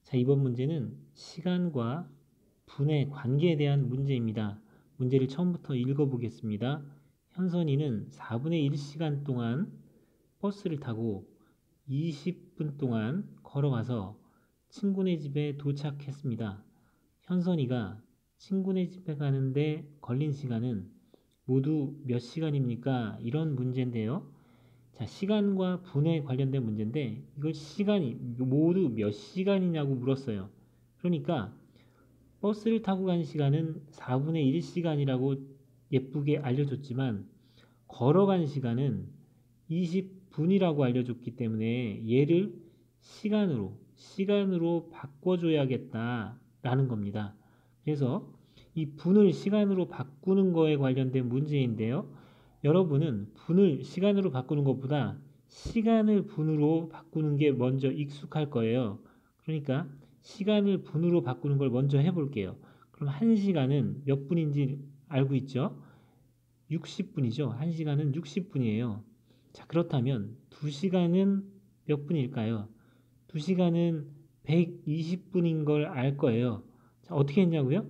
자, 이번 문제는 시간과 분의 관계에 대한 문제입니다. 문제를 처음부터 읽어보겠습니다. 현선이는 4분의 1시간 동안 버스를 타고 20분 동안 걸어가서 친구네 집에 도착했습니다. 현선이가 친구네 집에 가는데 걸린 시간은 모두 몇 시간입니까? 이런 문제인데요. 자, 시간과 분에 관련된 문제인데 이걸 시간이 모두 몇 시간이냐고 물었어요. 그러니까 버스를 타고 간 시간은 4분의 1시간이라고 예쁘게 알려줬지만 걸어간 시간은 20분이라고 알려줬기 때문에 얘를 시간으로 바꿔줘야겠다라는 겁니다. 그래서 이 분을 시간으로 바꾸는 거에 관련된 문제인데요. 여러분은 분을 시간으로 바꾸는 것보다 시간을 분으로 바꾸는 게 먼저 익숙할 거예요. 그러니까 시간을 분으로 바꾸는 걸 먼저 해볼게요. 그럼 1시간은 몇 분인지 알고 있죠? 60분이죠. 1시간은 60분이에요. 자, 그렇다면 2시간은 몇 분일까요? 2시간은 120분인 걸 알 거예요. 자, 어떻게 했냐고요?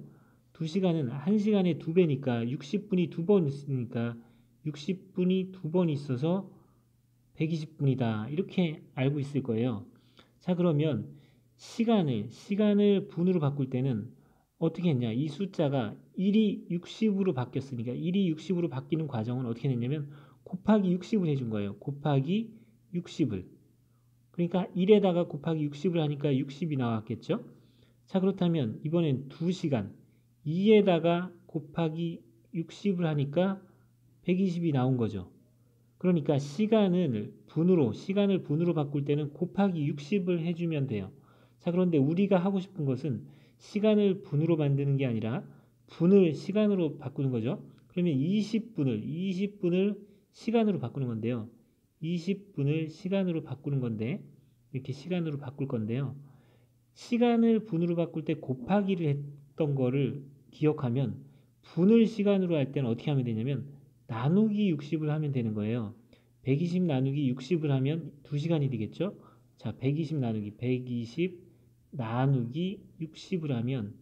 2시간은 1시간의 2배니까 60분이 2번 있으니까 60분이 2번 있어서 120분이다. 이렇게 알고 있을 거예요. 자, 그러면 시간을 분으로 바꿀 때는 어떻게 했냐? 이 숫자가 1이 60으로 바뀌었으니까 1이 60으로 바뀌는 과정은 어떻게 됐냐면 곱하기 60을 해준 거예요. 곱하기 60을. 그러니까 1에다가 곱하기 60을 하니까 60이 나왔겠죠? 자, 그렇다면 이번엔 2시간 2에다가 곱하기 60을 하니까 120이 나온 거죠. 그러니까 시간을 분으로 바꿀 때는 곱하기 60을 해주면 돼요. 자, 그런데 우리가 하고 싶은 것은 시간을 분으로 만드는 게 아니라 분을 시간으로 바꾸는 거죠. 그러면 20분을 시간으로 바꾸는 건데요. 20분을 시간으로 바꾸는 건데 이렇게 시간으로 바꿀 건데요. 시간을 분으로 바꿀 때 곱하기를 했던 거를 기억하면 분을 시간으로 할 때는 어떻게 하면 되냐면 나누기 60을 하면 되는 거예요. 120 나누기 60을 하면 2시간이 되겠죠? 자, 120 나누기 60을 하면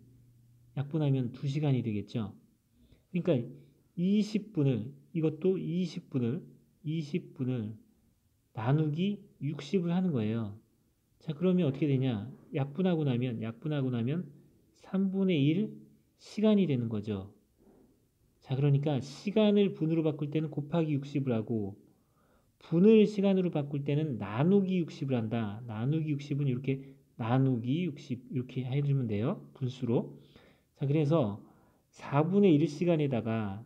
약분하면 2시간이 되겠죠? 그러니까 이것도 20분을 나누기 60을 하는 거예요. 자, 그러면 어떻게 되냐? 약분하고 나면 3분의 1 시간이 되는 거죠. 자, 그러니까 시간을 분으로 바꿀 때는 곱하기 60을 하고 분을 시간으로 바꿀 때는 나누기 60을 한다. 나누기 60은 이렇게 나누기 60 이렇게 해주면 돼요. 분수로. 자, 그래서 4분의 1시간에다가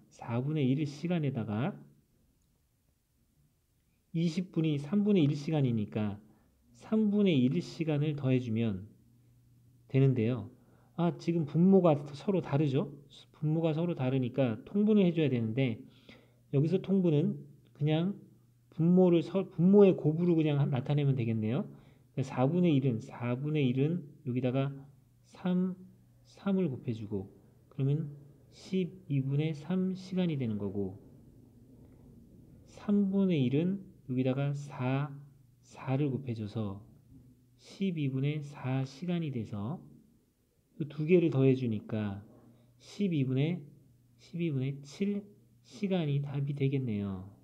20분이 3분의 1시간이니까 3분의 1시간을 더해주면 되는데요. 아, 지금 분모가 서로 다르죠? 분모가 서로 다르니까 통분을 해줘야 되는데 여기서 통분은 그냥 분모의 곱으로 그냥 나타내면 되겠네요. 4분의 1은 여기다가 3을 곱해주고 그러면 12분의 3시간이 되는 거고 3분의 1은 여기다가 4를 곱해줘서 12분의 4시간이 돼서 두 개를 더해주니까 12분의 7시간이 답이 되겠네요.